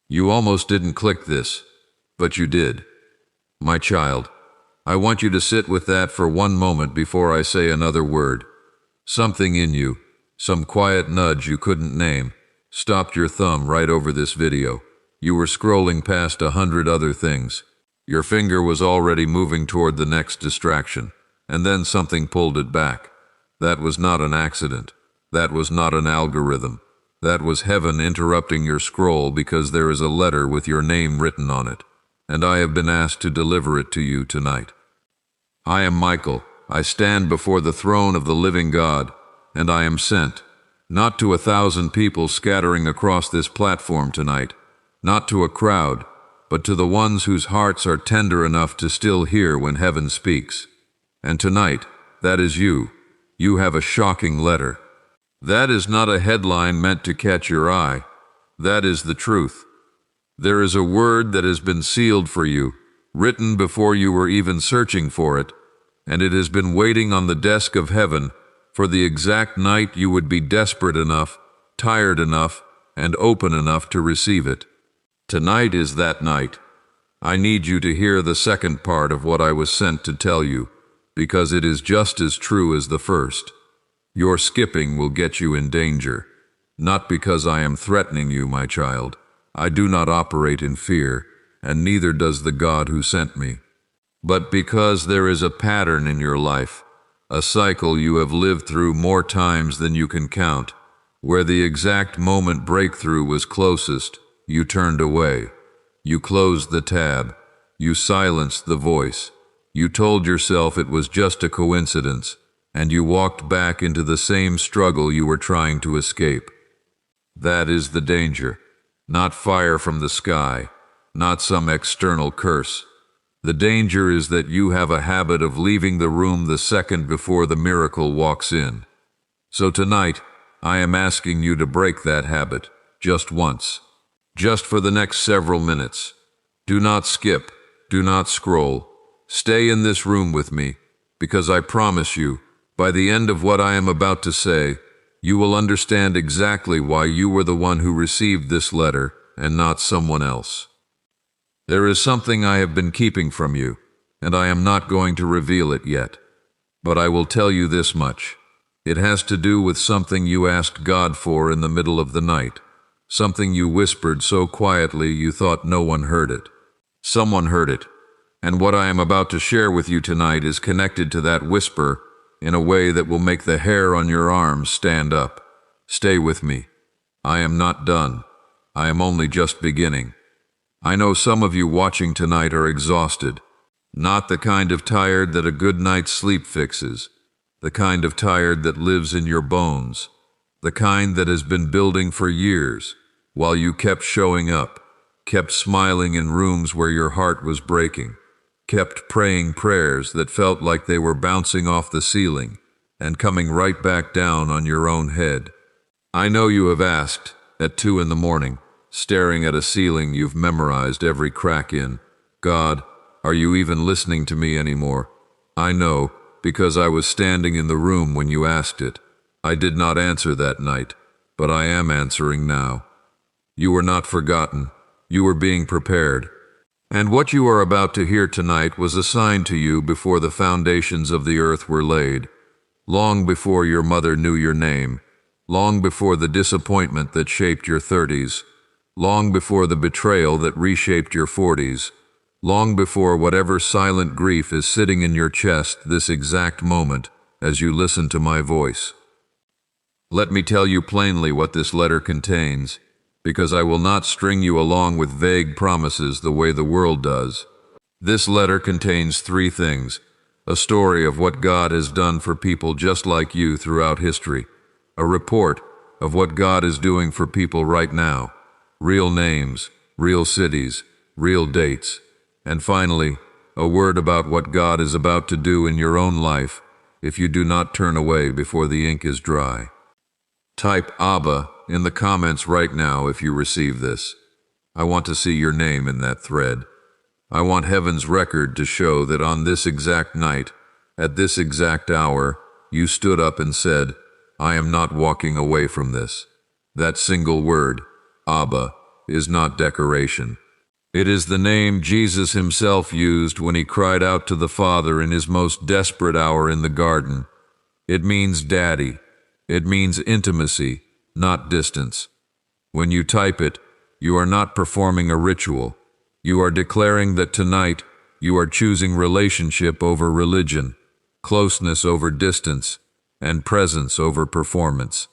You almost didn't click this, but you did. My child, I want you to sit with that for one moment before I say another word. Something in you, some quiet nudge you couldn't name, stopped your thumb right over this video. You were scrolling past 100 other things. Your finger was already moving toward the next distraction, and then something pulled it back. That was not an accident. That was not an algorithm. That was heaven interrupting your scroll because there is a letter with your name written on it, and I have been asked to deliver it to you tonight. I am Michael. I stand before the throne of the living God, and I am sent, not to 1,000 people scattering across this platform tonight, not to a crowd, but to the ones whose hearts are tender enough to still hear when heaven speaks. And tonight, that is you. You have a shocking letter. That is not a headline meant to catch your eye. That is the truth. There is a word that has been sealed for you, written before you were even searching for it, and it has been waiting on the desk of heaven for the exact night you would be desperate enough, tired enough, and open enough to receive it. Tonight is that night. I need you to hear the second part of what I was sent to tell you, because it is just as true as the first. Your skipping will get you in danger, not because I am threatening you, my child. I do not operate in fear, and neither does the God who sent me. But because there is a pattern in your life, a cycle you have lived through more times than you can count, where the exact moment breakthrough was closest, you turned away. You closed the tab. You silenced the voice. You told yourself it was just a coincidence, and you walked back into the same struggle you were trying to escape. That is the danger. Not fire from the sky, not some external curse. The danger is that you have a habit of leaving the room the second before the miracle walks in. So tonight, I am asking you to break that habit, just once. Just for the next several minutes. Do not skip. Do not scroll. Stay in this room with me, because I promise you, by the end of what I am about to say, you will understand exactly why you were the one who received this letter and not someone else. There is something I have been keeping from you, and I am not going to reveal it yet. But I will tell you this much. It has to do with something you asked God for in the middle of the night. Something you whispered so quietly you thought no one heard it. Someone heard it, and what I am about to share with you tonight is connected to that whisper in a way that will make the hair on your arms stand up. Stay with me. I am not done. I am only just beginning. I know some of you watching tonight are exhausted. Not the kind of tired that a good night's sleep fixes. The kind of tired that lives in your bones. The kind that has been building for years, while you kept showing up, kept smiling in rooms where your heart was breaking, kept praying prayers that felt like they were bouncing off the ceiling and coming right back down on your own head. I know you have asked, at 2 a.m, staring at a ceiling you've memorized every crack in, God, are you even listening to me anymore? I know, because I was standing in the room when you asked it. I did not answer that night, but I am answering now. You were not forgotten. You were being prepared. And what you are about to hear tonight was assigned to you before the foundations of the earth were laid, long before your mother knew your name, long before the disappointment that shaped your 30s, long before the betrayal that reshaped your 40s, long before whatever silent grief is sitting in your chest this exact moment as you listen to my voice. Let me tell you plainly what this letter contains, because I will not string you along with vague promises the way the world does. This letter contains 3 things: a story of what God has done for people just like you throughout history, a report of what God is doing for people right now, real names, real cities, real dates, and finally, a word about what God is about to do in your own life if you do not turn away before the ink is dry. Type Abba in the comments right now if you receive this. I want to see your name in that thread. I want heaven's record to show that on this exact night, at this exact hour, you stood up and said, I am not walking away from this. That single word, Abba, is not decoration. It is the name Jesus himself used when he cried out to the Father in his most desperate hour in the garden. It means daddy. It means intimacy, not distance. When you type it, you are not performing a ritual. You are declaring that tonight you are choosing relationship over religion, closeness over distance, and presence over performance.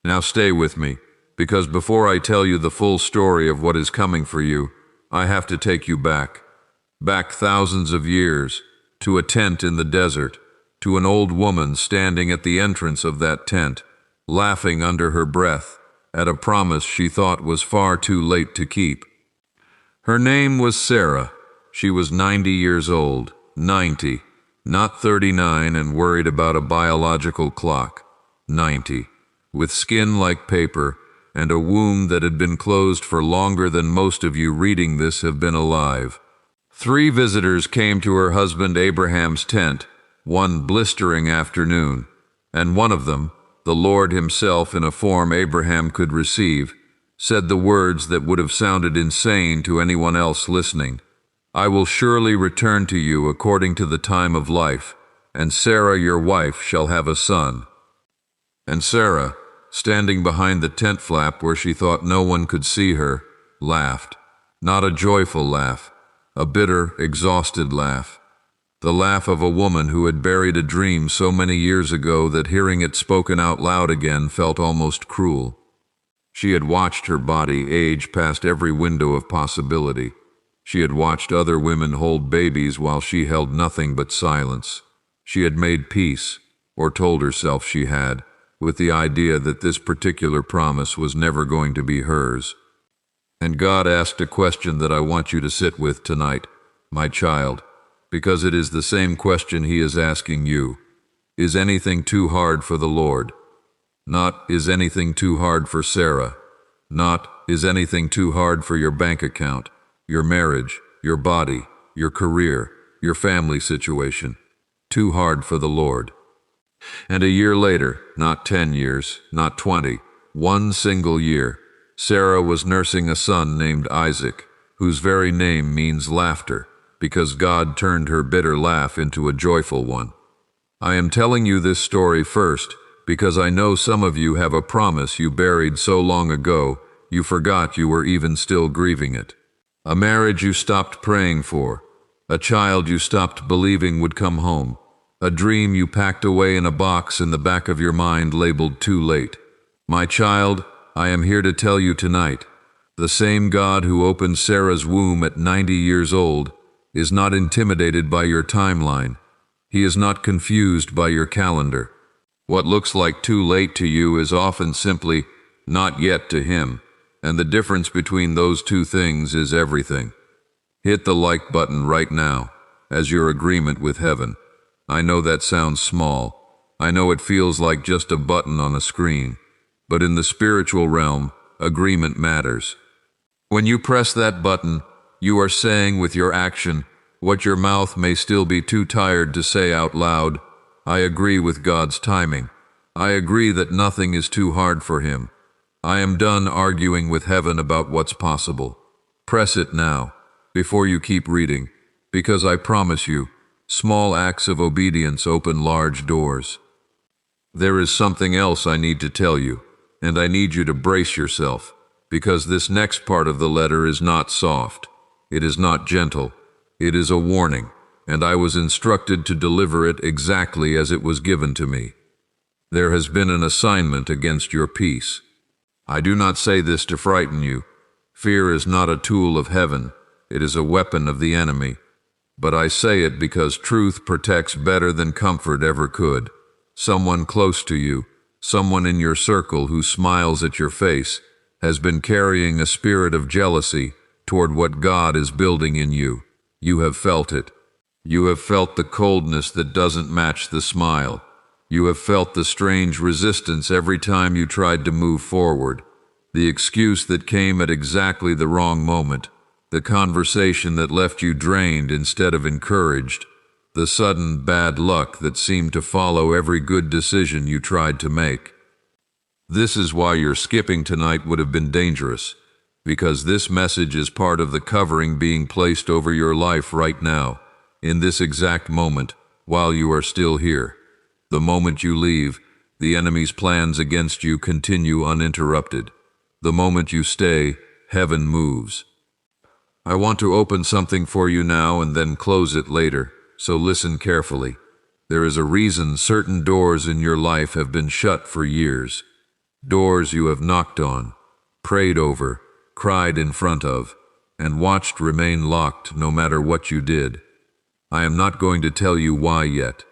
Now stay with me, because before I tell you the full story of what is coming for you, I have to take you back thousands of years, to a tent in the desert, to an old woman standing at the entrance of that tent, laughing under her breath at a promise she thought was far too late to keep. Her name was Sarah. She was 90 years old, 90, not 39 and worried about a biological clock, 90, with skin like paper and a womb that had been closed for longer than most of you reading this have been alive. 3 visitors came to her husband Abraham's tent one blistering afternoon, and one of them, the Lord himself in a form Abraham could receive, said the words that would have sounded insane to anyone else listening. I will surely return to you according to the time of life, and Sarah your wife shall have a son. And Sarah, standing behind the tent flap where she thought no one could see her, laughed. Not a joyful laugh, a bitter, exhausted laugh. The laugh of a woman who had buried a dream so many years ago that hearing it spoken out loud again felt almost cruel. She had watched her body age past every window of possibility. She had watched other women hold babies while she held nothing but silence. She had made peace, or told herself she had, with the idea that this particular promise was never going to be hers. And God asked a question that I want you to sit with tonight, my child, because it is the same question he is asking you. Is anything too hard for the Lord? Not, is anything too hard for Sarah? Not, is anything too hard for your bank account, your marriage, your body, your career, your family situation? Too hard for the Lord. And a year later, not 10 years, not 20, one single year, Sarah was nursing a son named Isaac, whose very name means laughter, because God turned her bitter laugh into a joyful one. I am telling you this story first because I know some of you have a promise you buried so long ago you forgot you were even still grieving it. A marriage you stopped praying for, a child you stopped believing would come home, a dream you packed away in a box in the back of your mind labeled too late. My child, I am here to tell you tonight, the same God who opened Sarah's womb at 90 years old is not intimidated by your timeline. He is not confused by your calendar. What looks like too late to you is often simply not yet to him, and the difference between those two things is everything. Hit the like button right now as your agreement with heaven. I know that sounds small. I know it feels like just a button on a screen, but in the spiritual realm, agreement matters. When you press that button, you are saying with your action what your mouth may still be too tired to say out loud. I agree with God's timing. I agree that nothing is too hard for him. I am done arguing with heaven about what's possible. Press it now, before you keep reading, because I promise you, small acts of obedience open large doors. There is something else I need to tell you, and I need you to brace yourself, because this next part of the letter is not soft. It is not gentle. It is a warning, and I was instructed to deliver it exactly as it was given to me. There has been an assignment against your peace. I do not say this to frighten you. Fear is not a tool of heaven. It is a weapon of the enemy. But I say it because truth protects better than comfort ever could. Someone close to you, someone in your circle who smiles at your face, has been carrying a spirit of jealousy toward what God is building in you. You have felt it. You have felt the coldness that doesn't match the smile. You have felt the strange resistance every time you tried to move forward, the excuse that came at exactly the wrong moment, the conversation that left you drained instead of encouraged, the sudden bad luck that seemed to follow every good decision you tried to make. This is why your skipping tonight would have been dangerous. because this message is part of the covering being placed over your life right now, in this exact moment, while you are still here. The moment you leave, the enemy's plans against you continue uninterrupted. The moment you stay, heaven moves. I want to open something for you now and then close it later, so listen carefully. There is a reason certain doors in your life have been shut for years. Doors you have knocked on, prayed over, cried in front of, and watched remain locked no matter what you did. I am not going to tell you why yet,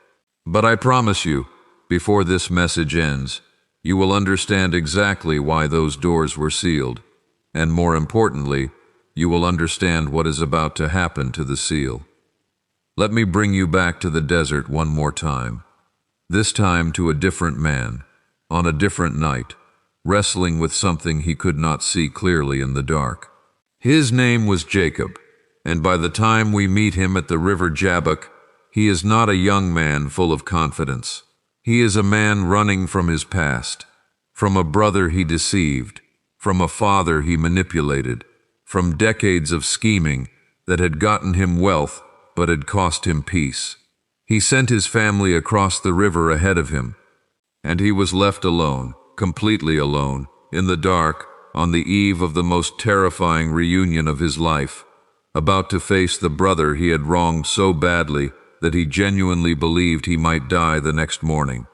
but I promise you, before this message ends, you will understand exactly why those doors were sealed, and more importantly, you will understand what is about to happen to the seal. Let me bring you back to the desert one more time, this time to a different man, on a different night, wrestling with something he could not see clearly in the dark. His name was Jacob, and by the time we meet him at the river Jabbok, he is not a young man full of confidence. He is a man running from his past, from a brother he deceived, from a father he manipulated, from decades of scheming that had gotten him wealth but had cost him peace. He sent his family across the river ahead of him, and he was left alone, completely alone, in the dark, on the eve of the most terrifying reunion of his life, about to face the brother he had wronged so badly that he genuinely believed he might die the next morning.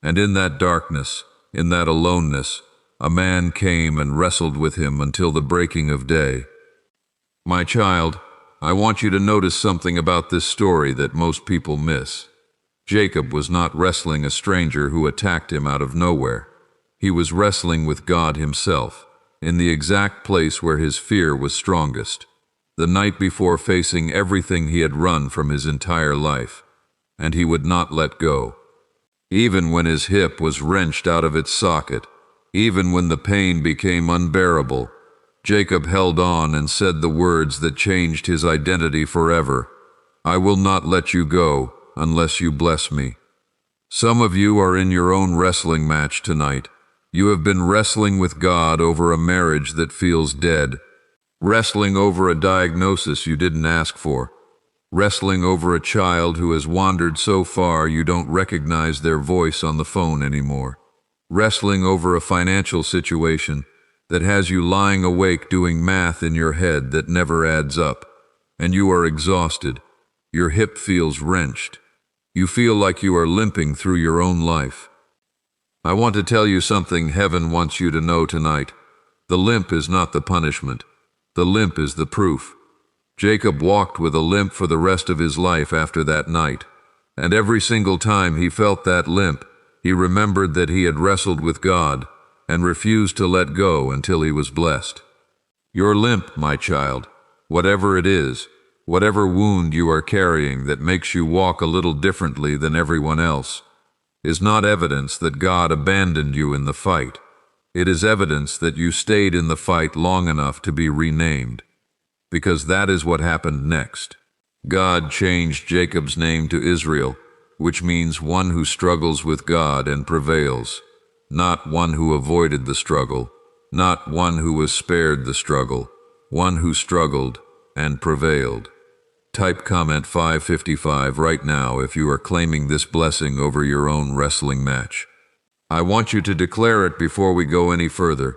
And in that darkness, in that aloneness, a man came and wrestled with him until the breaking of day. My child, I want you to notice something about this story that most people miss. Jacob was not wrestling a stranger who attacked him out of nowhere. He was wrestling with God himself, in the exact place where his fear was strongest, the night before facing everything he had run from his entire life, and he would not let go. Even when his hip was wrenched out of its socket, even when the pain became unbearable, Jacob held on and said the words that changed his identity forever. I will not let you go unless you bless me. Some of you are in your own wrestling match tonight. You have been wrestling with God over a marriage that feels dead, wrestling over a diagnosis you didn't ask for, wrestling over a child who has wandered so far you don't recognize their voice on the phone anymore, wrestling over a financial situation that has you lying awake doing math in your head that never adds up, and you are exhausted. Your hip feels wrenched. You feel like you are limping through your own life. I want to tell you something heaven wants you to know tonight. The limp is not the punishment. The limp is the proof. Jacob walked with a limp for the rest of his life after that night, and every single time he felt that limp, he remembered that he had wrestled with God and refused to let go until he was blessed. Your limp, my child, whatever it is, whatever wound you are carrying that makes you walk a little differently than everyone else, is not evidence that God abandoned you in the fight. It is evidence that you stayed in the fight long enough to be renamed, because that is what happened next. God changed Jacob's name to Israel, which means one who struggles with God and prevails, not one who avoided the struggle, not one who was spared the struggle, one who struggled and prevailed. Type comment 555 right now if you are claiming this blessing over your own wrestling match. I want you to declare it before we go any further.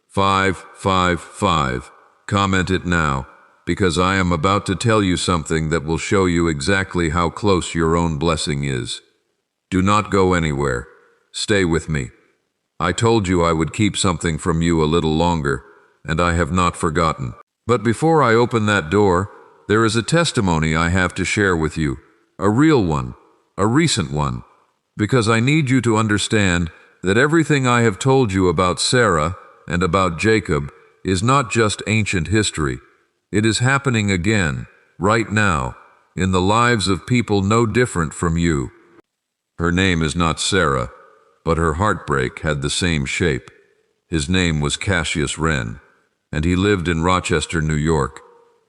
555. Comment it now, because I am about to tell you something that will show you exactly how close your own blessing is. Do not go anywhere. Stay with me. I told you I would keep something from you a little longer, and I have not forgotten. But before I open that door, there is a testimony I have to share with you, a real one, a recent one, because I need you to understand that everything I have told you about Sarah and about Jacob is not just ancient history. It is happening again, right now, in the lives of people no different from you. Her name is not Sarah, but her heartbreak had the same shape. His name was Cassius Wren, and he lived in Rochester, New York,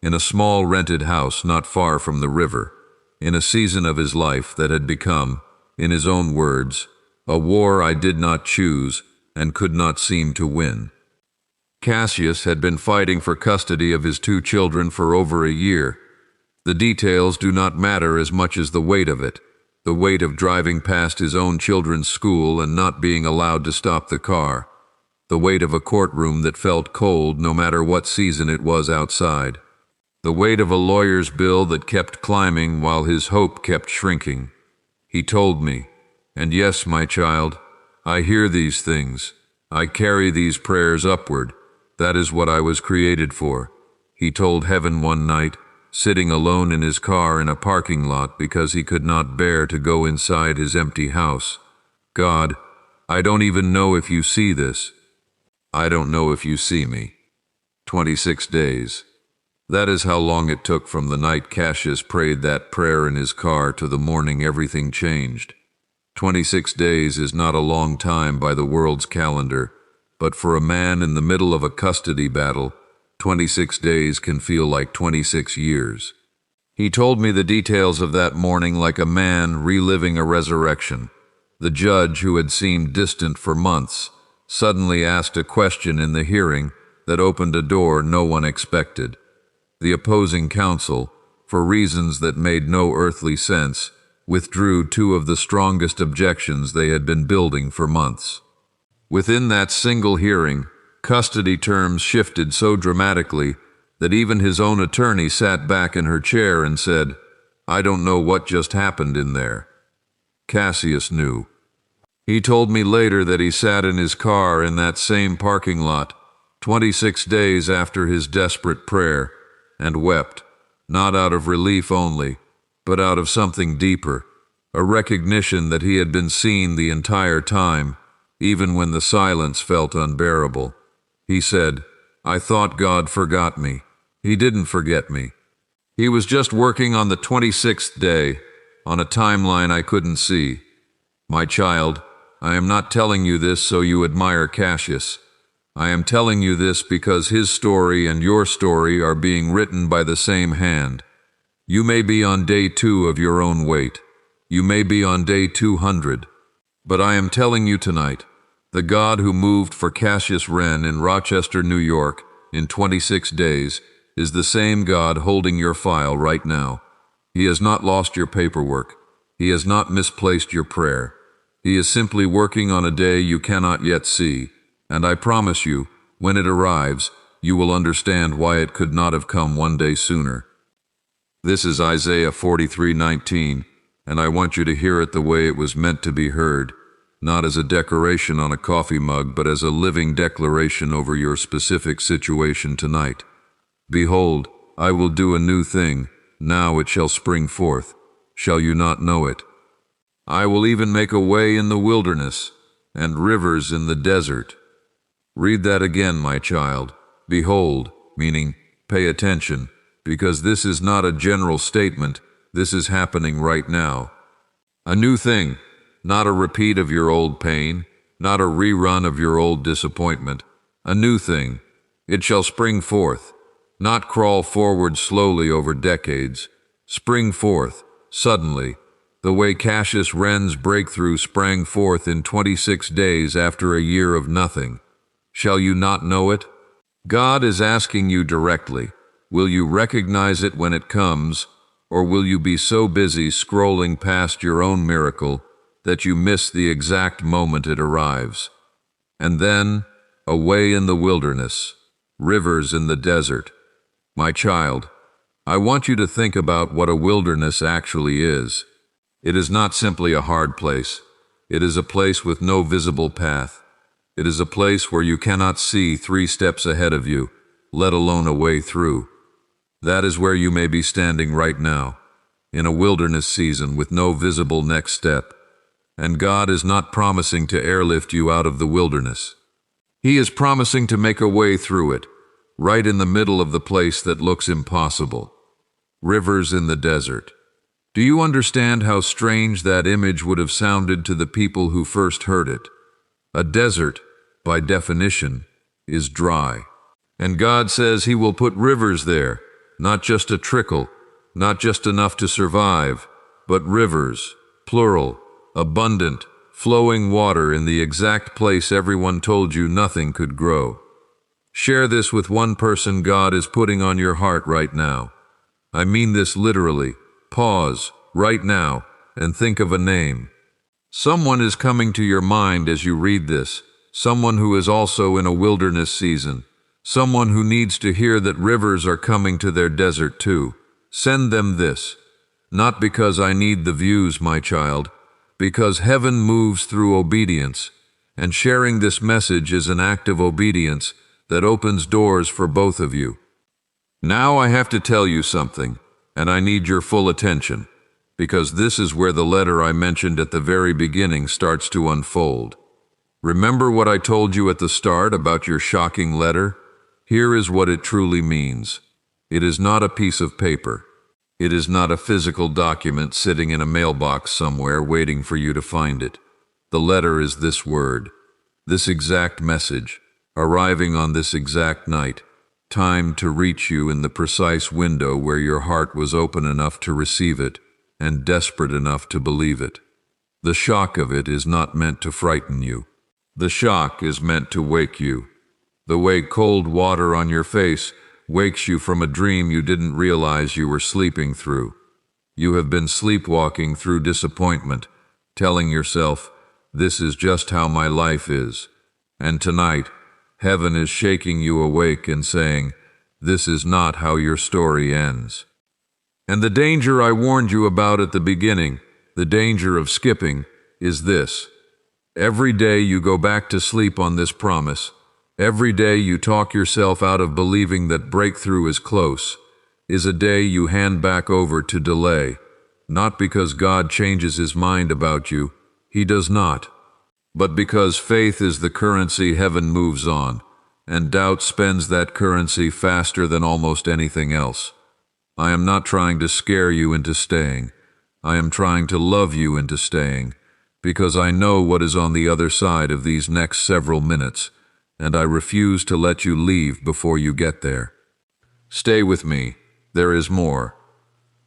in a small rented house not far from the river, in a season of his life that had become, in his own words, a war I did not choose and could not seem to win. Cassius had been fighting for custody of his 2 children for over a year. The details do not matter as much as the weight of it. The weight of driving past his own children's school and not being allowed to stop the car. The weight of a courtroom that felt cold no matter what season it was outside. The weight of a lawyer's bill that kept climbing while his hope kept shrinking. He told me, and yes, my child, I hear these things. I carry these prayers upward. That is what I was created for. He told heaven one night, sitting alone in his car in a parking lot because he could not bear to go inside his empty house. God, I don't even know if you see this. I don't know if you see me. 26 days. That is how long it took from the night Cassius prayed that prayer in his car to the morning everything changed. 26 days is not a long time by the world's calendar, but for a man in the middle of a custody battle, 26 days can feel like 26 years. He told me the details of that morning like a man reliving a resurrection. The judge, who had seemed distant for months, suddenly asked a question in the hearing that opened a door no one expected. The opposing counsel, for reasons that made no earthly sense, withdrew 2 of the strongest objections they had been building for months. Within that single hearing, custody terms shifted so dramatically that even his own attorney sat back in her chair and said, I don't know what just happened in there. Cassius knew. He told me later that he sat in his car in that same parking lot, 26 days after his desperate prayer, and wept, not out of relief only, but out of something deeper, a recognition that he had been seen the entire time, even when the silence felt unbearable. He said, I thought God forgot me. He didn't forget me. He was just working on the 26th day, on a timeline I couldn't see. My child, I am not telling you this so you admire Cassius. I am telling you this because his story and your story are being written by the same hand. You may be on day 2 of your own wait. You may be on day 200. But I am telling you tonight, the God who moved for Cassius Wren in Rochester, New York, in 26 days, is the same God holding your file right now. He has not lost your paperwork. He has not misplaced your prayer. He is simply working on a day you cannot yet see, and I promise you, when it arrives, you will understand why it could not have come one day sooner. This is Isaiah 43:19, and I want you to hear it the way it was meant to be heard. Not as a decoration on a coffee mug, but as a living declaration over your specific situation tonight. Behold, I will do a new thing. Now it shall spring forth. Shall you not know it? I will even make a way in the wilderness and rivers in the desert. Read that again, my child. Behold, meaning pay attention, because this is not a general statement. This is happening right now. A new thing. Not a repeat of your old pain, not a rerun of your old disappointment. A new thing. It shall spring forth, not crawl forward slowly over decades. Spring forth, suddenly, the way Cassius Wren's breakthrough sprang forth in 26 days after a year of nothing. Shall you not know it? God is asking you directly, will you recognize it when it comes, or will you be so busy scrolling past your own miracle that you miss the exact moment it arrives? And then, a way in the wilderness, rivers in the desert. My child, I want you to think about what a wilderness actually is. It is not simply a hard place. It is a place with no visible path. It is a place where you cannot see 3 steps ahead of you, let alone a way through. That is where you may be standing right now, in a wilderness season with no visible next step. And God is not promising to airlift you out of the wilderness. He is promising to make a way through it, right in the middle of the place that looks impossible. Rivers in the desert. Do you understand how strange that image would have sounded to the people who first heard it? A desert, by definition, is dry. And God says He will put rivers there, not just a trickle, not just enough to survive, but rivers, plural, abundant, flowing water in the exact place everyone told you nothing could grow. Share this with one person God is putting on your heart right now. I mean this literally. Pause, right now, and think of a name. Someone is coming to your mind as you read this. Someone who is also in a wilderness season. Someone who needs to hear that rivers are coming to their desert too. Send them this. Not because I need the views, my child, because heaven moves through obedience, and sharing this message is an act of obedience that opens doors for both of you. Now I have to tell you something, and I need your full attention, because this is where the letter I mentioned at the very beginning starts to unfold. Remember what I told you at the start about your shocking letter? Here is what it truly means. It is not a piece of paper. It is not a physical document sitting in a mailbox somewhere waiting for you to find it. The letter is this word, this exact message, arriving on this exact night, timed to reach you in the precise window where your heart was open enough to receive it and desperate enough to believe it. The shock of it is not meant to frighten you. The shock is meant to wake you. The way cold water on your face wakes you from a dream you didn't realize you were sleeping through. You have been sleepwalking through disappointment, telling yourself, this is just how my life is. And tonight, heaven is shaking you awake and saying, this is not how your story ends. And the danger I warned you about at the beginning, the danger of skipping, is this. Every day you go back to sleep on this promise. Every day you talk yourself out of believing that breakthrough is close, is a day you hand back over to delay, not because God changes his mind about you, he does not, but because faith is the currency heaven moves on, and doubt spends that currency faster than almost anything else. I am not trying to scare you into staying. I am trying to love you into staying, because I know what is on the other side of these next several minutes, and I refuse to let you leave before you get there. Stay with me. There is more.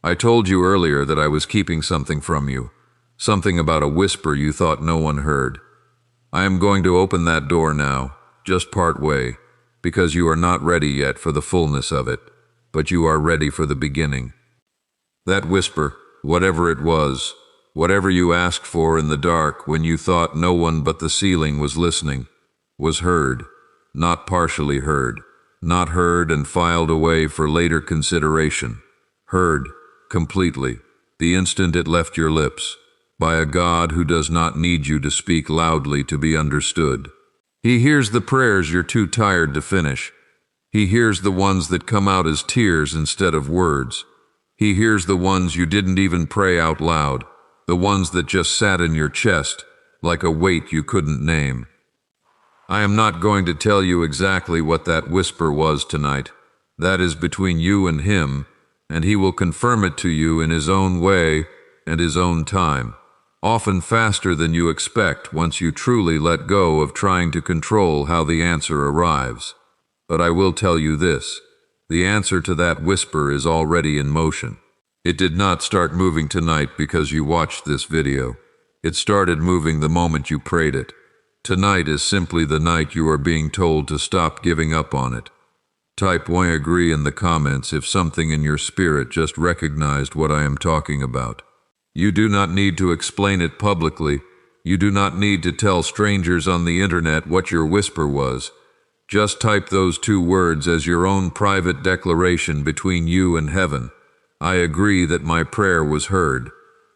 I told you earlier that I was keeping something from you, something about a whisper you thought no one heard. I am going to open that door now, just part way, because you are not ready yet for the fullness of it, but you are ready for the beginning. That whisper, whatever it was, whatever you asked for in the dark when you thought no one but the ceiling was listening, was heard, not partially heard, not heard and filed away for later consideration, heard completely, the instant it left your lips, by a God who does not need you to speak loudly to be understood. He hears the prayers you're too tired to finish. He hears the ones that come out as tears instead of words. He hears the ones you didn't even pray out loud, the ones that just sat in your chest, like a weight you couldn't name. I am not going to tell you exactly what that whisper was tonight. That is between you and him, and he will confirm it to you in his own way and his own time, often faster than you expect once you truly let go of trying to control how the answer arrives. But I will tell you this, the answer to that whisper is already in motion. It did not start moving tonight because you watched this video. It started moving the moment you prayed it. Tonight is simply the night you are being told to stop giving up on it. Type "I agree" in the comments if something in your spirit just recognized what I am talking about. You do not need to explain it publicly. You do not need to tell strangers on the internet what your whisper was. Just type those two words as your own private declaration between you and heaven. I agree that my prayer was heard.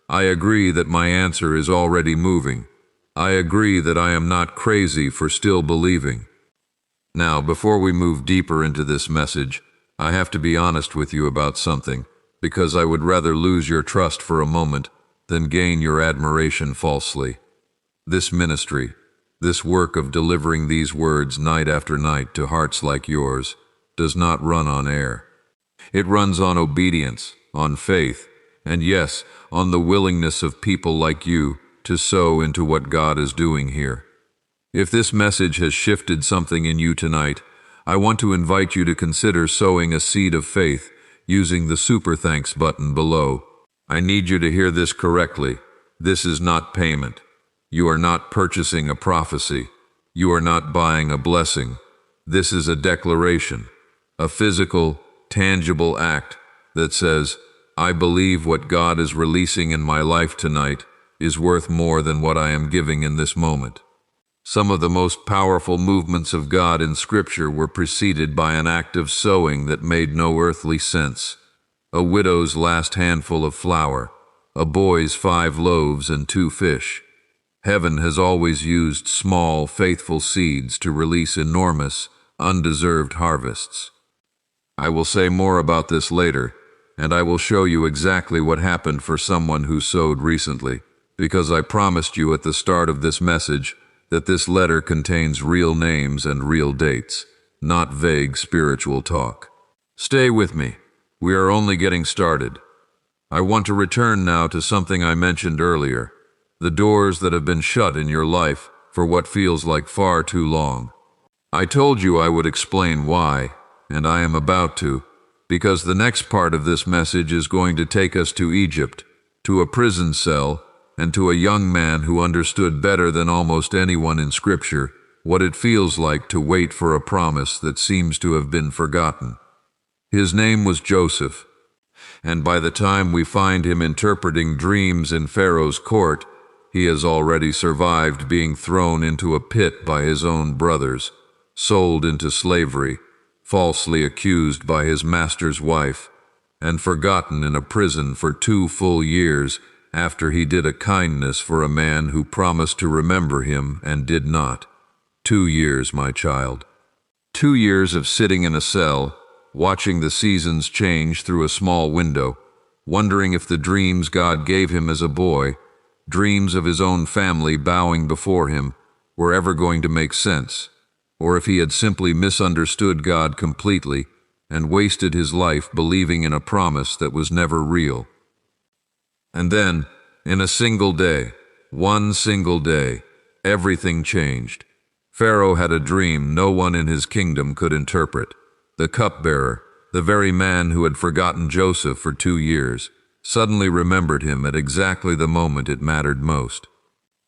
I agree that my answer is already moving. I agree that I am not crazy for still believing. Now, before we move deeper into this message, I have to be honest with you about something, because I would rather lose your trust for a moment than gain your admiration falsely. This ministry, this work of delivering these words night after night to hearts like yours, does not run on air. It runs on obedience, on faith, and yes, on the willingness of people like you to sow into what God is doing here. If this message has shifted something in you tonight, I want to invite you to consider sowing a seed of faith using the Super Thanks button below. I need you to hear this correctly. This is not payment. You are not purchasing a prophecy. You are not buying a blessing. This is a declaration, a physical, tangible act that says, I believe what God is releasing in my life tonight is worth more than what I am giving in this moment. Some of the most powerful movements of God in Scripture were preceded by an act of sowing that made no earthly sense. A widow's last handful of flour, a boy's 5 loaves and 2 fish. Heaven has always used small, faithful seeds to release enormous, undeserved harvests. I will say more about this later, and I will show you exactly what happened for someone who sowed recently, because I promised you at the start of this message that this letter contains real names and real dates, not vague spiritual talk. Stay with me. We are only getting started. I want to return now to something I mentioned earlier, the doors that have been shut in your life for what feels like far too long. I told you I would explain why, and I am about to, because the next part of this message is going to take us to Egypt, to a prison cell, and to a young man who understood better than almost anyone in Scripture what it feels like to wait for a promise that seems to have been forgotten. His name was Joseph, and by the time we find him interpreting dreams in Pharaoh's court, he has already survived being thrown into a pit by his own brothers, sold into slavery, falsely accused by his master's wife, and forgotten in a prison for 2 full years after he did a kindness for a man who promised to remember him and did not. 2 years, my child. 2 years of sitting in a cell, watching the seasons change through a small window, wondering if the dreams God gave him as a boy, dreams of his own family bowing before him, were ever going to make sense, or if he had simply misunderstood God completely and wasted his life believing in a promise that was never real. And then, in a single day, one single day, everything changed. Pharaoh had a dream no one in his kingdom could interpret. The cupbearer, the very man who had forgotten Joseph for 2 years, suddenly remembered him at exactly the moment it mattered most.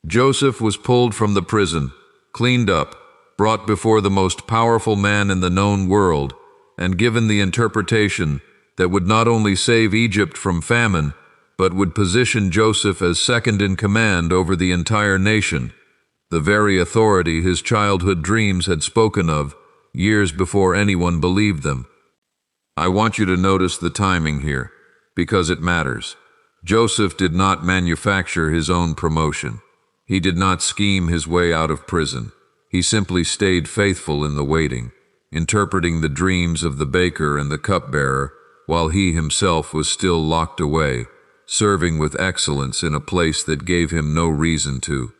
Joseph was pulled from the prison, cleaned up, brought before the most powerful man in the known world, and given the interpretation that would not only save Egypt from famine, but would position Joseph as second in command over the entire nation, the very authority his childhood dreams had spoken of years before anyone believed them. I want you to notice the timing here, because it matters. Joseph did not manufacture his own promotion. He did not scheme his way out of prison. He simply stayed faithful in the waiting, interpreting the dreams of the baker and the cupbearer while he himself was still locked away, serving with excellence in a place that gave him no reason to.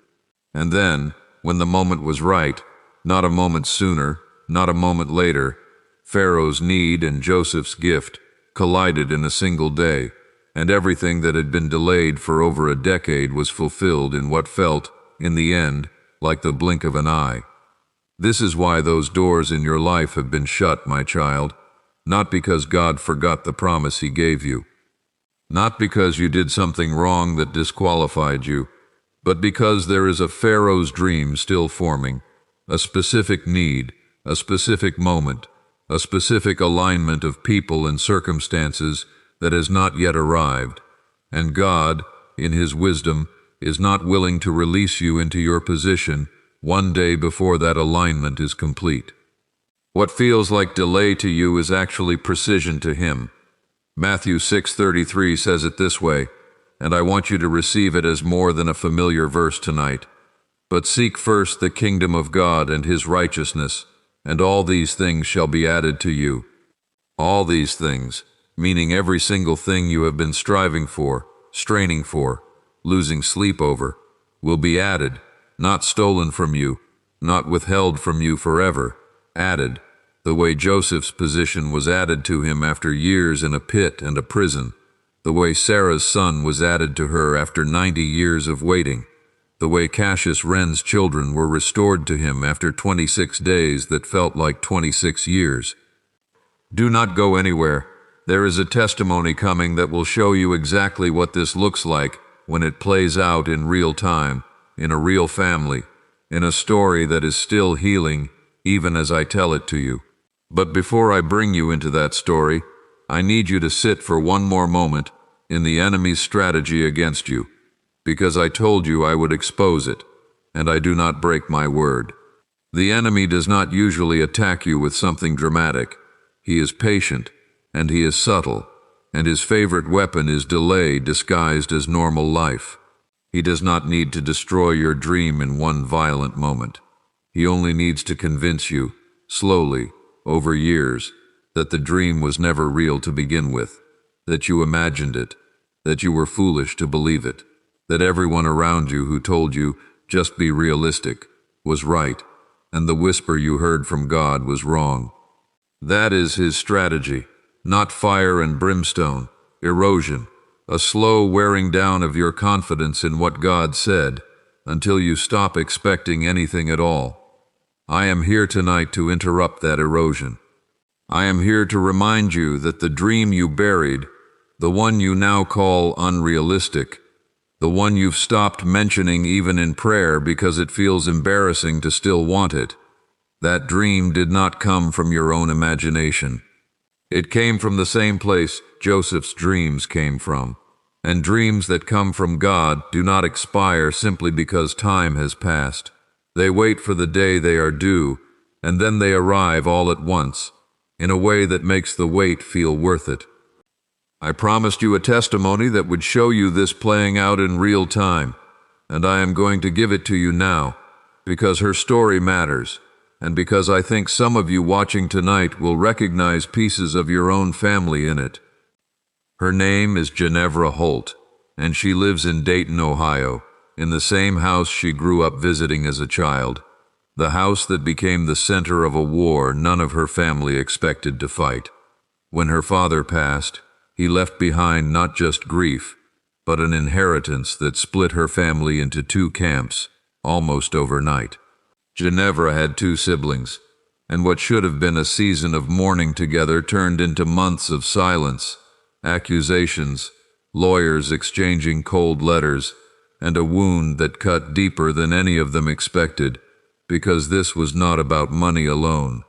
And then, when the moment was right, not a moment sooner, not a moment later, Pharaoh's need and Joseph's gift collided in a single day, and everything that had been delayed for over a decade was fulfilled in what felt, in the end, like the blink of an eye. This is why those doors in your life have been shut, my child, not because God forgot the promise He gave you, not because you did something wrong that disqualified you, but because there is a Pharaoh's dream still forming, a specific need, a specific moment, a specific alignment of people and circumstances that has not yet arrived, and God, in His wisdom, is not willing to release you into your position one day before that alignment is complete. What feels like delay to you is actually precision to Him. Matthew 6:33 says it this way, and I want you to receive it as more than a familiar verse tonight. But seek first the kingdom of God and His righteousness, and all these things shall be added to you. All these things, meaning every single thing you have been striving for, straining for, losing sleep over, will be added, not stolen from you, not withheld from you forever, added, the way Joseph's position was added to him after years in a pit and a prison, the way Sarah's son was added to her after 90 years of waiting, the way Cassius Wren's children were restored to him after 26 days that felt like 26 years. Do not go anywhere. There is a testimony coming that will show you exactly what this looks like when it plays out in real time, in a real family, in a story that is still healing, even as I tell it to you. But before I bring you into that story, I need you to sit for one more moment in the enemy's strategy against you, because I told you I would expose it, and I do not break my word. The enemy does not usually attack you with something dramatic. He is patient, and he is subtle, and his favorite weapon is delay disguised as normal life. He does not need to destroy your dream in one violent moment. He only needs to convince you, slowly, over years, that the dream was never real to begin with, that you imagined it, that you were foolish to believe it, that everyone around you who told you, just be realistic, was right, and the whisper you heard from God was wrong. That is his strategy, not fire and brimstone, erosion, a slow wearing down of your confidence in what God said, until you stop expecting anything at all. I am here tonight to interrupt that erosion. I am here to remind you that the dream you buried, the one you now call unrealistic, the one you've stopped mentioning even in prayer because it feels embarrassing to still want it, that dream did not come from your own imagination. It came from the same place Joseph's dreams came from. And dreams that come from God do not expire simply because time has passed. They wait for the day they are due, and then they arrive all at once, in a way that makes the wait feel worth it. I promised you a testimony that would show you this playing out in real time, and I am going to give it to you now, because her story matters, and because I think some of you watching tonight will recognize pieces of your own family in it. Her name is Ginevra Holt, and she lives in Dayton, Ohio, in the same house she grew up visiting as a child, the house that became the center of a war none of her family expected to fight. When her father passed, he left behind not just grief, but an inheritance that split her family into two camps, almost overnight. Ginevra had two siblings, and what should have been a season of mourning together turned into months of silence, accusations, lawyers exchanging cold letters, and a wound that cut deeper than any of them expected, because this was not about money alone.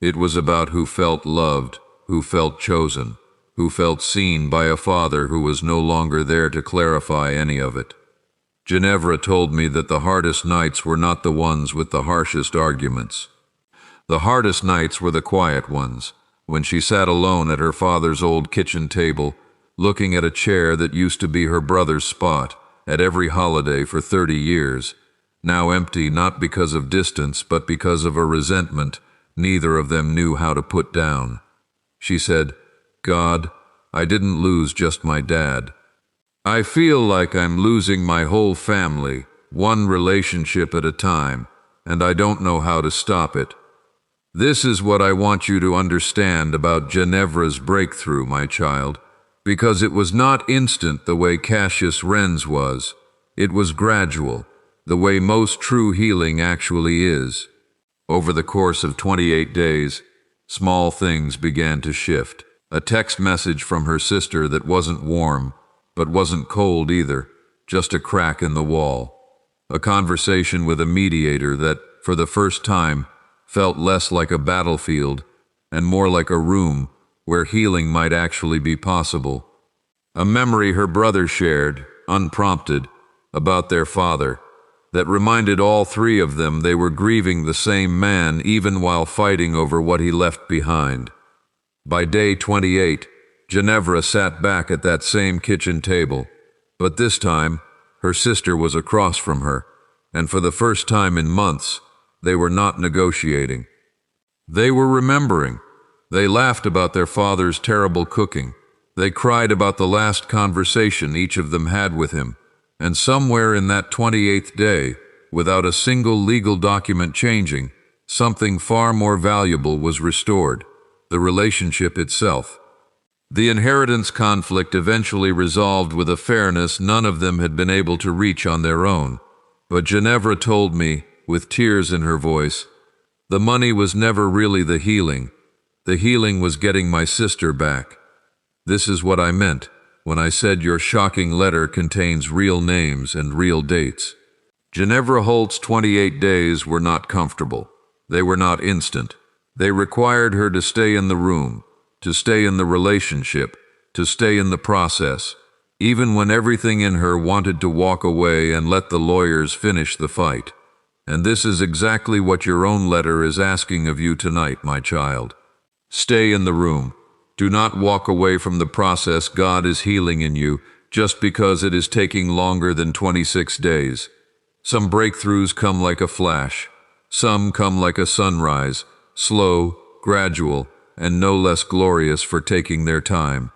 It was about who felt loved, who felt chosen, who felt seen by a father who was no longer there to clarify any of it. Ginevra told me that the hardest nights were not the ones with the harshest arguments. The hardest nights were the quiet ones, when she sat alone at her father's old kitchen table, looking at a chair that used to be her brother's spot at every holiday for 30 years, now empty not because of distance but because of a resentment neither of them knew how to put down. She said, "God, I didn't lose just my dad. I feel like I'm losing my whole family, one relationship at a time, and I don't know how to stop it." This is what I want you to understand about Ginevra's breakthrough, my child, because it was not instant the way Cassius Ren's was. It was gradual, the way most true healing actually is. Over the course of 28 days, small things began to shift. A text message from her sister that wasn't warm, but wasn't cold either, just a crack in the wall. A conversation with a mediator that, for the first time, felt less like a battlefield and more like a room where healing might actually be possible. A memory her brother shared, unprompted, about their father, that reminded all three of them they were grieving the same man even while fighting over what he left behind. By day 28, Ginevra sat back at that same kitchen table, but this time her sister was across from her, and for the first time in months, they were not negotiating. They were remembering. They laughed about their father's terrible cooking. They cried about the last conversation each of them had with him. And somewhere in that 28th day, without a single legal document changing, something far more valuable was restored: the relationship itself. The inheritance conflict eventually resolved with a fairness none of them had been able to reach on their own. But Ginevra told me, with tears in her voice, the money was never really the healing. The healing was getting my sister back. This is what I meant when I said your shocking letter contains real names and real dates. Ginevra Holt's 28 days were not comfortable. They were not instant. They required her to stay in the room, to stay in the relationship, to stay in the process, even when everything in her wanted to walk away and let the lawyers finish the fight. And this is exactly what your own letter is asking of you tonight, my child. Stay in the room. Do not walk away from the process God is healing in you just because it is taking longer than 26 days. Some breakthroughs come like a flash. Some come like a sunrise, slow, gradual, and no less glorious for taking their time.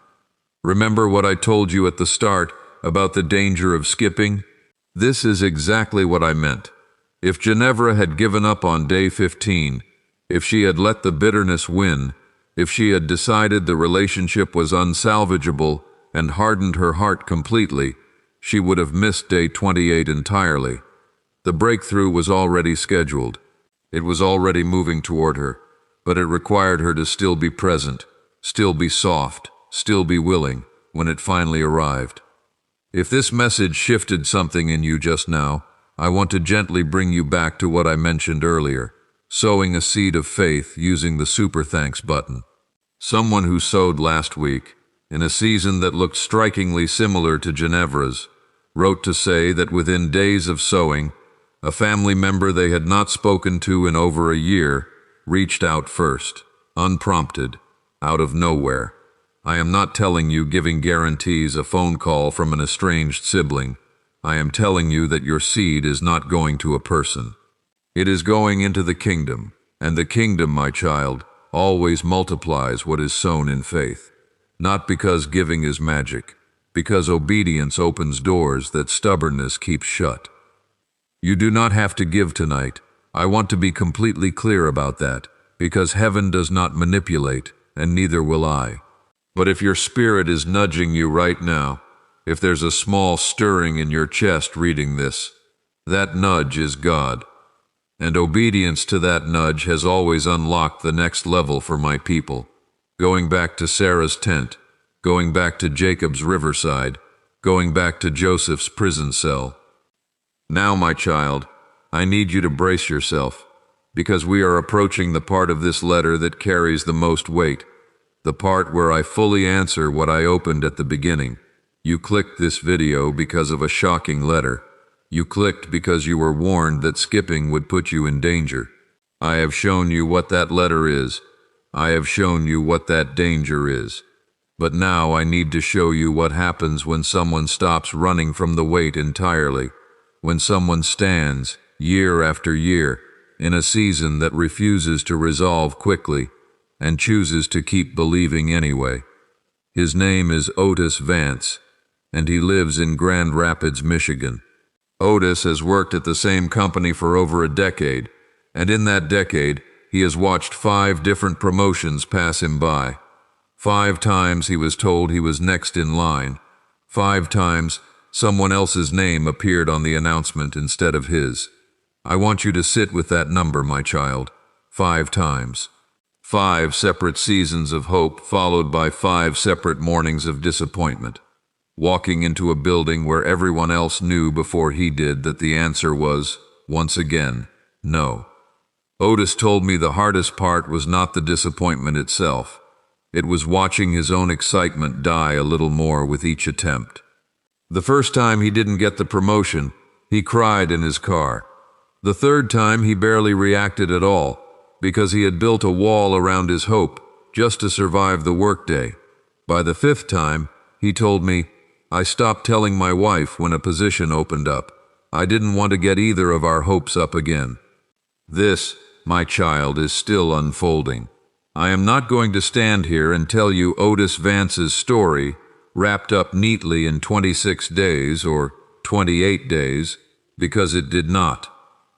Remember what I told you at the start about the danger of skipping? This is exactly what I meant. If Ginevra had given up on day 15, if she had let the bitterness win, if she had decided the relationship was unsalvageable and hardened her heart completely, she would have missed day 28 entirely. The breakthrough was already scheduled. It was already moving toward her, but it required her to still be present, still be soft, still be willing when it finally arrived. If this message shifted something in you just now, I want to gently bring you back to what I mentioned earlier, sowing a seed of faith using the super thanks button. Someone who sowed last week, in a season that looked strikingly similar to Ginevra's, wrote to say that within days of sowing, a family member they had not spoken to in over a year reached out first, unprompted, out of nowhere. I am not telling you giving guarantees a phone call from an estranged sibling. I am telling you that your seed is not going to a person. It is going into the kingdom, and the kingdom, my child, always multiplies what is sown in faith. Not because giving is magic, because obedience opens doors that stubbornness keeps shut. You do not have to give tonight. I want to be completely clear about that, because heaven does not manipulate, and neither will I. But if your spirit is nudging you right now, if there's a small stirring in your chest reading this, that nudge is God. And obedience to that nudge has always unlocked the next level for my people. Going back to Sarah's tent, going back to Jacob's riverside, going back to Joseph's prison cell. Now, my child, I need you to brace yourself, because we are approaching the part of this letter that carries the most weight, the part where I fully answer what I opened at the beginning. You clicked this video because of a shocking letter. You clicked because you were warned that skipping would put you in danger. I have shown you what that letter is. I have shown you what that danger is. But now I need to show you what happens when someone stops running from the weight entirely, when someone stands, year after year, in a season that refuses to resolve quickly and chooses to keep believing anyway. His name is Otis Vance, and he lives in Grand Rapids, Michigan. Otis has worked at the same company for over a decade, and in that decade, he has watched 5 different promotions pass him by. 5 times he was told he was next in line. 5 times someone else's name appeared on the announcement instead of his. I want you to sit with that number, my child. 5 times. 5 separate seasons of hope followed by 5 separate mornings of disappointment. Walking into a building where everyone else knew before he did that the answer was, once again, no. Otis told me the hardest part was not the disappointment itself. It was watching his own excitement die a little more with each attempt. The first time he didn't get the promotion, he cried in his car. The third time he barely reacted at all, because he had built a wall around his hope just to survive the workday. By the 5th time, he told me, I stopped telling my wife when a position opened up. I didn't want to get either of our hopes up again. This, my child, is still unfolding. I am not going to stand here and tell you Otis Vance's story wrapped up neatly in 26 days or 28 days, because it did not.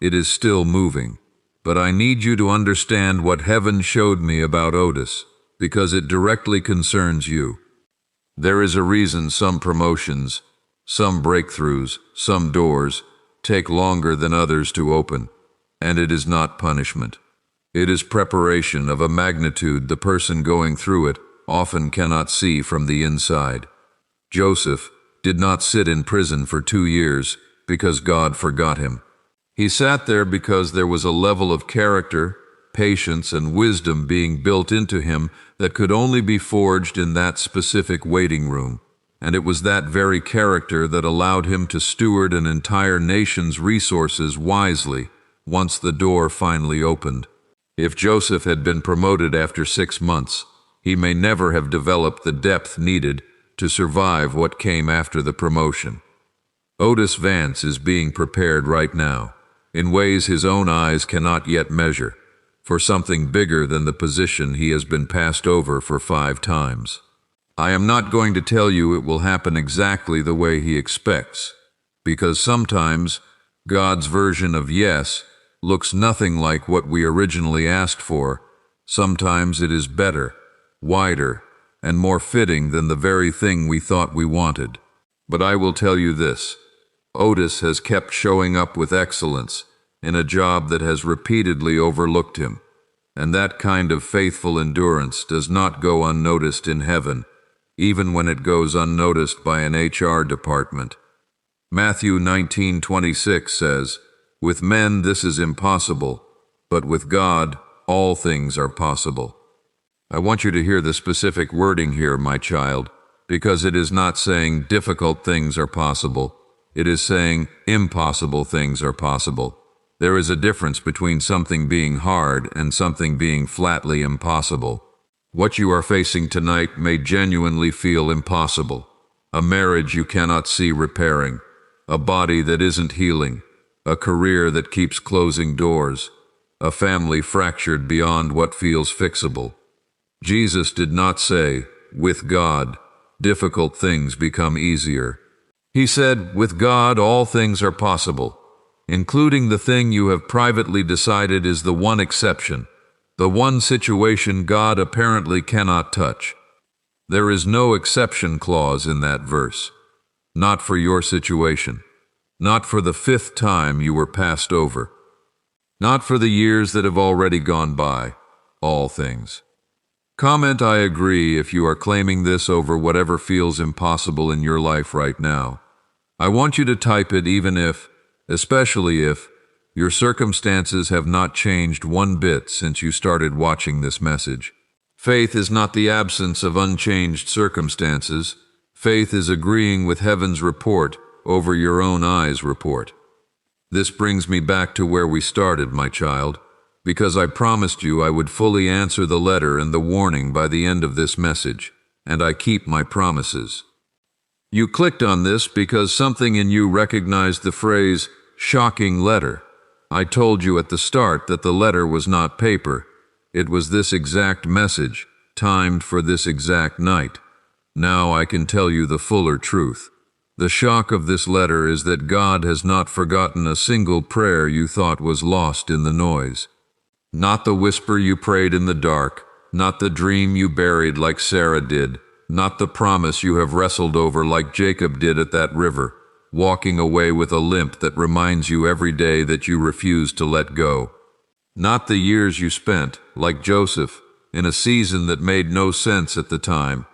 It is still moving. But I need you to understand what heaven showed me about Otis, because it directly concerns you. There is a reason some promotions, some breakthroughs, some doors take longer than others to open, and it is not punishment. It is preparation of a magnitude the person going through it often cannot see from the inside. Joseph did not sit in prison for 2 years because God forgot him. He sat there because there was a level of character patience, and wisdom being built into him that could only be forged in that specific waiting room. And it was that very character that allowed him to steward an entire nation's resources wisely once the door finally opened. If Joseph had been promoted after 6 months, he may never have developed the depth needed to survive what came after the promotion. Otis Vance is being prepared right now, in ways his own eyes cannot yet measure, for something bigger than the position he has been passed over for 5 times. I am not going to tell you it will happen exactly the way he expects, because sometimes God's version of yes looks nothing like what we originally asked for. Sometimes it is better, wider, and more fitting than the very thing we thought we wanted. But I will tell you this: Otis has kept showing up with excellence in a job that has repeatedly overlooked him, and that kind of faithful endurance does not go unnoticed in heaven, even when it goes unnoticed by an HR department. Matthew 19:26 says, "With men this is impossible, but with God all things are possible." I want you to hear the specific wording here, my child, because it is not saying difficult things are possible. It is saying impossible things are possible. There is a difference between something being hard and something being flatly impossible. What you are facing tonight may genuinely feel impossible. A marriage you cannot see repairing, a body that isn't healing, a career that keeps closing doors, a family fractured beyond what feels fixable. Jesus did not say, "With God, difficult things become easier." He said, "With God, all things are possible," including the thing you have privately decided is the one exception, the one situation God apparently cannot touch. There is no exception clause in that verse. Not for your situation. Not for the 5th time you were passed over. Not for the years that have already gone by. All things. Comment "I agree" if you are claiming this over whatever feels impossible in your life right now. I want you to type it even if, especially if, your circumstances have not changed one bit since you started watching this message. Faith is not the absence of unchanged circumstances. Faith is agreeing with heaven's report over your own eyes' report. This brings me back to where we started, my child, because I promised you I would fully answer the letter and the warning by the end of this message, and I keep my promises. You clicked on this because something in you recognized the phrase, "shocking letter." I told you at the start that the letter was not paper. It was this exact message, timed for this exact night. Now I can tell you the fuller truth. The shock of this letter is that God has not forgotten a single prayer you thought was lost in the noise. Not the whisper you prayed in the dark, not the dream you buried like Sarah did, not the promise you have wrestled over like Jacob did at that river, walking away with a limp that reminds you every day that you refuse to let go. Not the years you spent, like Joseph, in a season that made no sense at the time.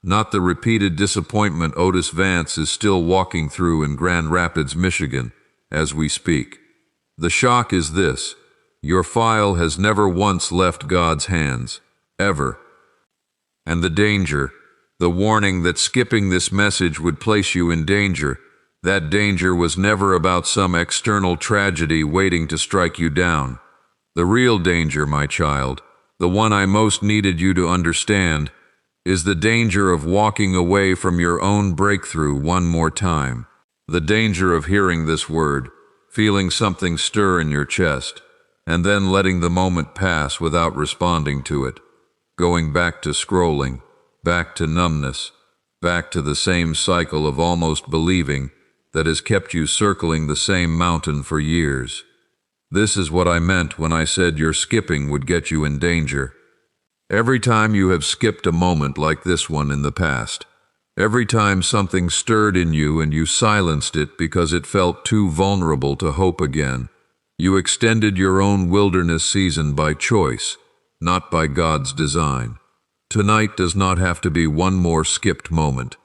Not the repeated disappointment Otis Vance is still walking through in Grand Rapids, Michigan, as we speak. The shock is this: your file has never once left God's hands, ever. And the danger, the warning that skipping this message would place you in danger, that danger was never about some external tragedy waiting to strike you down. The real danger, my child, the one I most needed you to understand, is the danger of walking away from your own breakthrough one more time. The danger of hearing this word, feeling something stir in your chest, and then letting the moment pass without responding to it, going back to scrolling, back to numbness, back to the same cycle of almost believing that has kept you circling the same mountain for years. This is what I meant when I said your skipping would get you in danger. Every time you have skipped a moment like this one in the past, every time something stirred in you and you silenced it because it felt too vulnerable to hope again, you extended your own wilderness season by choice, not by God's design. Tonight does not have to be one more skipped moment.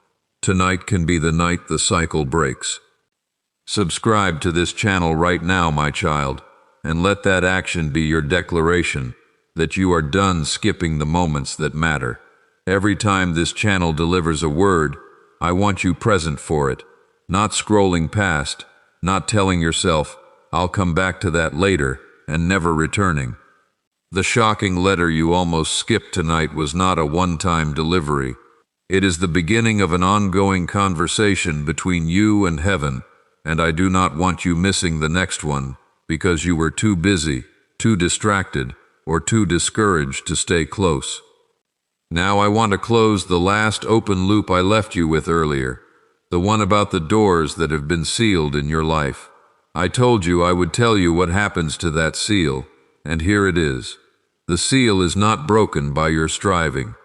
Tonight can be the night the cycle breaks. Subscribe to this channel right now, my child, and let that action be your declaration that you are done skipping the moments that matter. Every time this channel delivers a word, I want you present for it, not scrolling past, not telling yourself, "I'll come back to that later," and never returning. The shocking letter you almost skipped tonight was not a one-time delivery. It is the beginning of an ongoing conversation between you and heaven, and I do not want you missing the next one because you were too busy, too distracted, or too discouraged to stay close. Now I want to close the last open loop I left you with earlier, the one about the doors that have been sealed in your life. I told you I would tell you what happens to that seal, and here it is. The seal is not broken by your striving.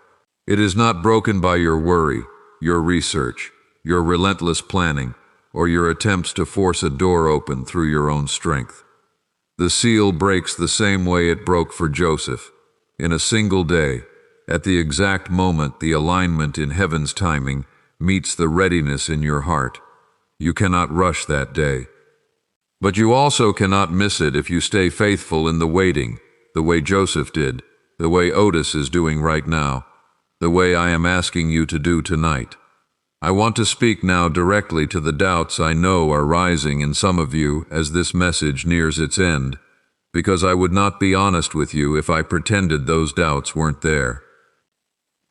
It is not broken by your worry, your research, your relentless planning, or your attempts to force a door open through your own strength. The seal breaks the same way it broke for Joseph, in a single day, at the exact moment the alignment in heaven's timing meets the readiness in your heart. You cannot rush that day. But you also cannot miss it if you stay faithful in the waiting, the way Joseph did, the way Otis is doing right now, the way I am asking you to do tonight. I want to speak now directly to the doubts I know are rising in some of you as this message nears its end, because I would not be honest with you if I pretended those doubts weren't there.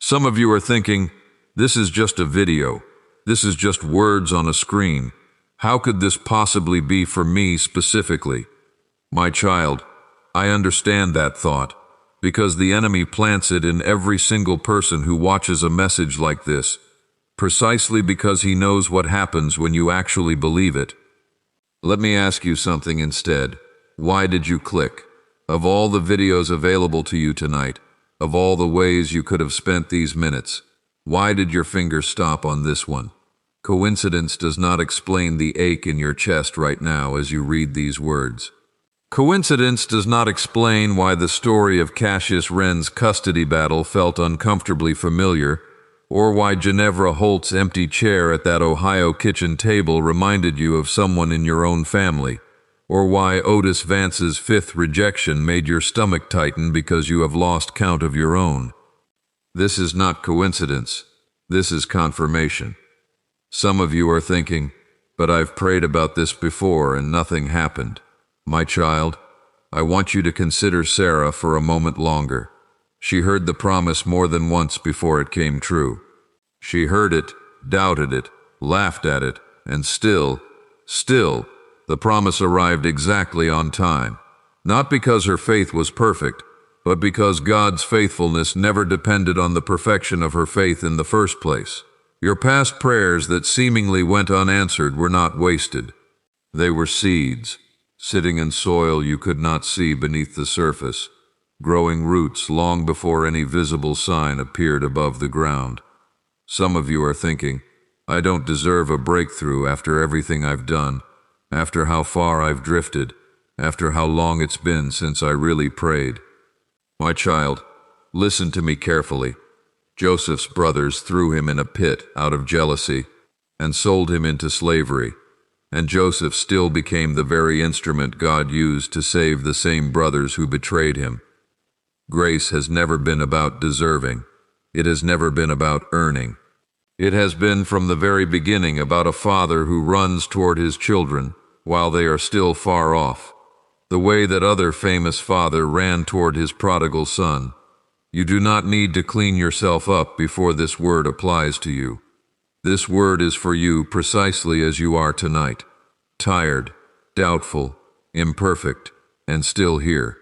Some of you are thinking, this is just a video. This is just words on a screen. How could this possibly be for me specifically? My child, I understand that thought, because the enemy plants it in every single person who watches a message like this, precisely because he knows what happens when you actually believe it. Let me ask you something instead. Why did you click? Of all the videos available to you tonight, of all the ways you could have spent these minutes, why did your finger stop on this one? Coincidence does not explain the ache in your chest right now as you read these words. Coincidence does not explain why the story of Cassius Wren's custody battle felt uncomfortably familiar, or why Ginevra Holt's empty chair at that Ohio kitchen table reminded you of someone in your own family, or why Otis Vance's fifth rejection made your stomach tighten because you have lost count of your own. This is not coincidence. This is confirmation. Some of you are thinking, but I've prayed about this before and nothing happened. My child, I want you to consider Sarah for a moment longer. She heard the promise more than once before it came true. She heard it, doubted it, laughed at it, and still, the promise arrived exactly on time. Not because her faith was perfect, but because God's faithfulness never depended on the perfection of her faith in the first place. Your past prayers that seemingly went unanswered were not wasted. They were seeds, sitting in soil you could not see beneath the surface, growing roots long before any visible sign appeared above the ground. Some of you are thinking, I don't deserve a breakthrough after everything I've done, after how far I've drifted, after how long it's been since I really prayed. My child, listen to me carefully. Joseph's brothers threw him in a pit out of jealousy and sold him into slavery, and Joseph still became the very instrument God used to save the same brothers who betrayed him. Grace has never been about deserving. It has never been about earning. It has been from the very beginning about a father who runs toward his children while they are still far off, the way that other famous father ran toward his prodigal son. You do not need to clean yourself up before this word applies to you. This word is for you precisely as you are tonight, tired, doubtful, imperfect, and still here.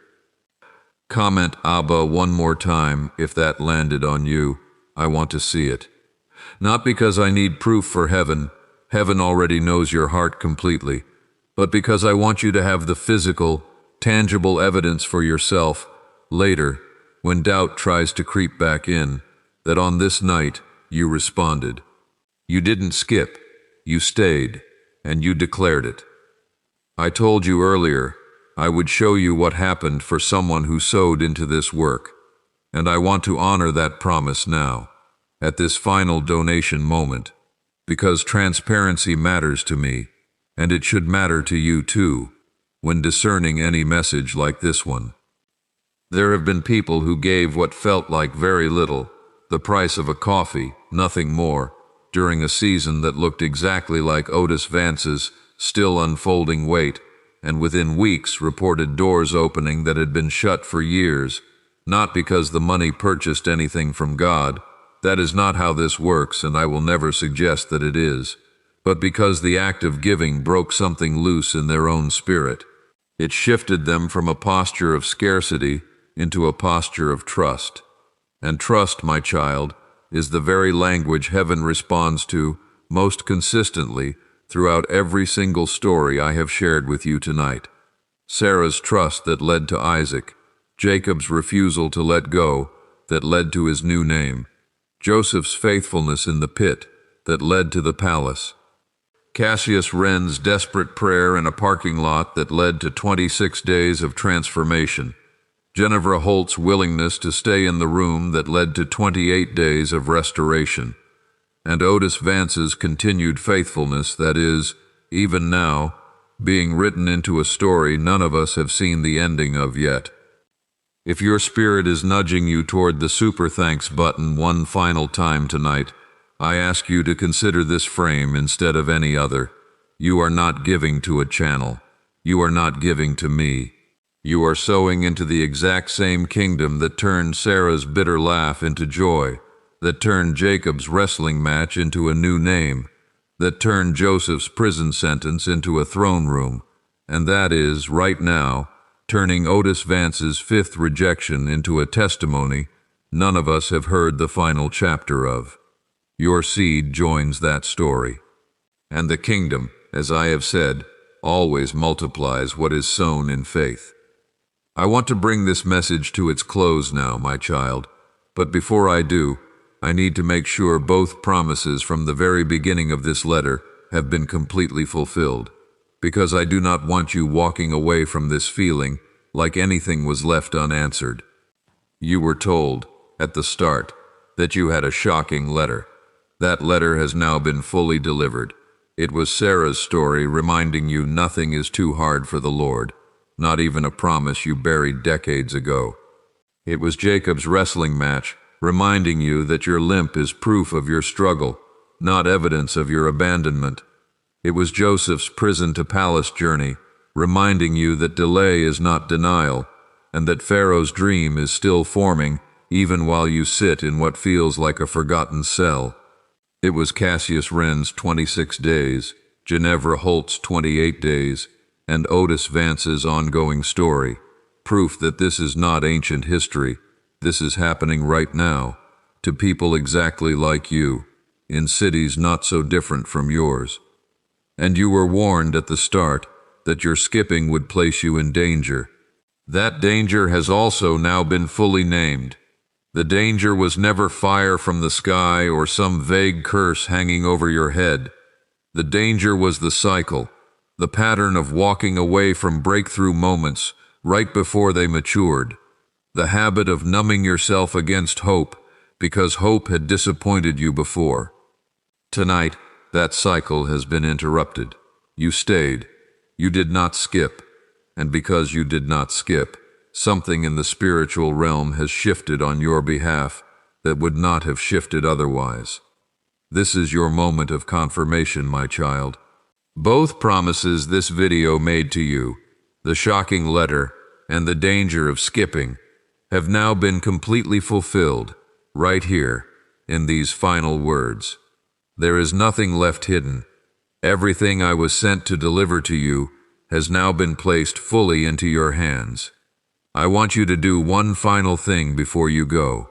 Comment Abba one more time if that landed on you. I want to see it. Not because I need proof for heaven. Heaven already knows your heart completely. But because I want you to have the physical, tangible evidence for yourself later, when doubt tries to creep back in, that on this night you responded. You didn't skip, you stayed, and you declared it. I told you earlier I would show you what happened for someone who sowed into this work, and I want to honor that promise now, at this final donation moment, because transparency matters to me, and it should matter to you too, when discerning any message like this one. There have been people who gave what felt like very little, the price of a coffee, nothing more, during a season that looked exactly like Otis Vance's still unfolding wait, and within weeks reported doors opening that had been shut for years, not because the money purchased anything from God. That is not how this works, and I will never suggest that it is, but because the act of giving broke something loose in their own spirit. It shifted them from a posture of scarcity into a posture of trust. And trust, my child, is the very language heaven responds to most consistently throughout every single story I have shared with you tonight. Sarah's trust that led to Isaac, Jacob's refusal to let go that led to his new name, Joseph's faithfulness in the pit that led to the palace, Cassius Wren's desperate prayer in a parking lot that led to 26 days of transformation, Jennifer Holt's willingness to stay in the room that led to 28 days of restoration, and Otis Vance's continued faithfulness that is, even now, being written into a story none of us have seen the ending of yet. If your spirit is nudging you toward the super thanks button one final time tonight, I ask you to consider this frame instead of any other. You are not giving to a channel. You are not giving to me. You are sowing into the exact same kingdom that turned Sarah's bitter laugh into joy, that turned Jacob's wrestling match into a new name, that turned Joseph's prison sentence into a throne room, and that is, right now, turning Otis Vance's fifth rejection into a testimony none of us have heard the final chapter of. Your seed joins that story. And the kingdom, as I have said, always multiplies what is sown in faith. I want to bring this message to its close now, my child, but before I do, I need to make sure both promises from the very beginning of this letter have been completely fulfilled, because I do not want you walking away from this feeling like anything was left unanswered. You were told, at the start, that you had a shocking letter. That letter has now been fully delivered. It was Sarah's story reminding you nothing is too hard for the Lord, not even a promise you buried decades ago. It was Jacob's wrestling match reminding you that your limp is proof of your struggle, not evidence of your abandonment. It was Joseph's prison-to-palace journey reminding you that delay is not denial, and that Pharaoh's dream is still forming even while you sit in what feels like a forgotten cell. It was Cassius Wren's 26 days, Jennifer Holt's 28 days, and Otis Vance's ongoing story, proof that this is not ancient history. This is happening right now, to people exactly like you, in cities not so different from yours. And you were warned at the start that your skipping would place you in danger. That danger has also now been fully named. The danger was never fire from the sky or some vague curse hanging over your head. The danger was the cycle, the pattern of walking away from breakthrough moments right before they matured, the habit of numbing yourself against hope because hope had disappointed you before. Tonight, that cycle has been interrupted. You stayed. You did not skip. And because you did not skip, something in the spiritual realm has shifted on your behalf that would not have shifted otherwise. This is your moment of confirmation, my child. Both promises this video made to you, the shocking letter and the danger of skipping, have now been completely fulfilled, right here, in these final words. There is nothing left hidden. Everything I was sent to deliver to you has now been placed fully into your hands. I want you to do one final thing before you go.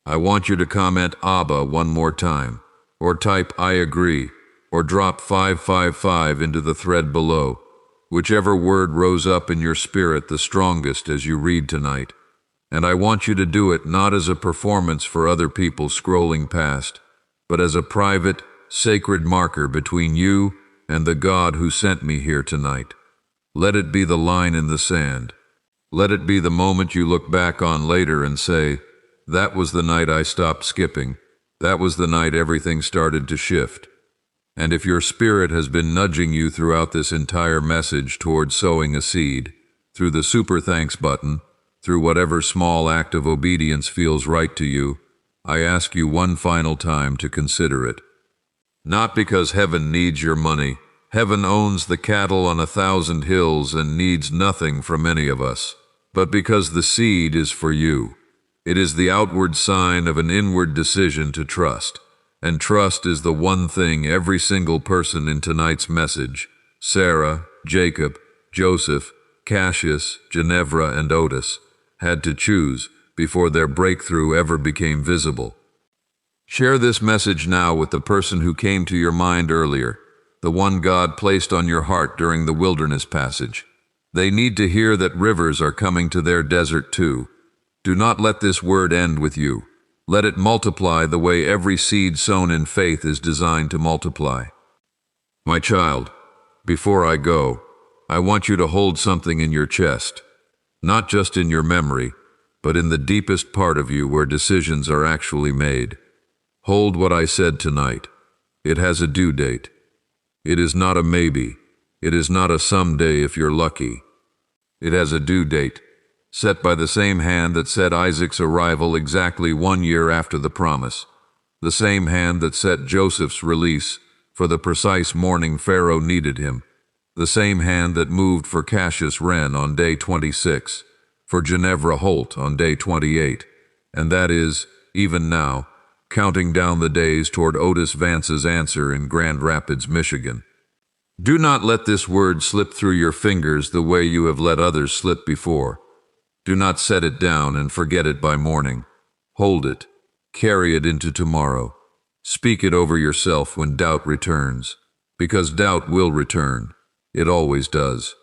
I want you to comment Abba one more time, or type I agree, or drop 555 into the thread below, whichever word rose up in your spirit the strongest as you read tonight. And I want you to do it not as a performance for other people scrolling past, but as a private, sacred marker between you and the God who sent me here tonight. Let it be the line in the sand. Let it be the moment you look back on later and say, that was the night I stopped skipping. That was the night everything started to shift. And if your spirit has been nudging you throughout this entire message toward sowing a seed, through the super thanks button, through whatever small act of obedience feels right to you, I ask you one final time to consider it. Not because heaven needs your money. Heaven owns the cattle on 1,000 hills and needs nothing from any of us, but because the seed is for you. It is the outward sign of an inward decision to trust, and trust is the one thing every single person in tonight's message, Sarah, Jacob, Joseph, Cassius, Ginevra, and Otis, had to choose before their breakthrough ever became visible. Share this message now with the person who came to your mind earlier, the one God placed on your heart during the wilderness passage. They need to hear that rivers are coming to their desert too. Do not let this word end with you. Let it multiply the way every seed sown in faith is designed to multiply. My child, before I go, I want you to hold something in your chest, not just in your memory, but in the deepest part of you where decisions are actually made. Hold what I said tonight. It has a due date. It is not a maybe. It is not a someday if you're lucky. It has a due date, set by the same hand that set Isaac's arrival exactly 1 year after the promise, the same hand that set Joseph's release for the precise morning Pharaoh needed him, the same hand that moved for Cassius Wren on day 26, for Ginevra Holt on day 28, and that is, even now, counting down the days toward Otis Vance's answer in Grand Rapids, Michigan. Do not let this word slip through your fingers the way you have let others slip before. Do not set it down and forget it by morning. Hold it. Carry it into tomorrow. Speak it over yourself when doubt returns, because doubt will return. It always does.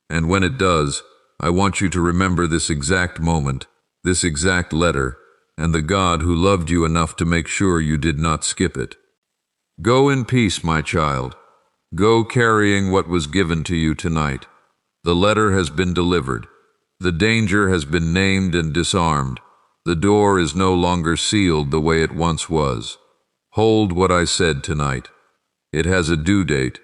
And when it does, I want you to remember this exact moment, this exact letter, and the God who loved you enough to make sure you did not skip it. Go in peace, my child. Go carrying what was given to you tonight. The letter has been delivered. The danger has been named and disarmed. The door is no longer sealed the way it once was. Hold what I said tonight. It has a due date,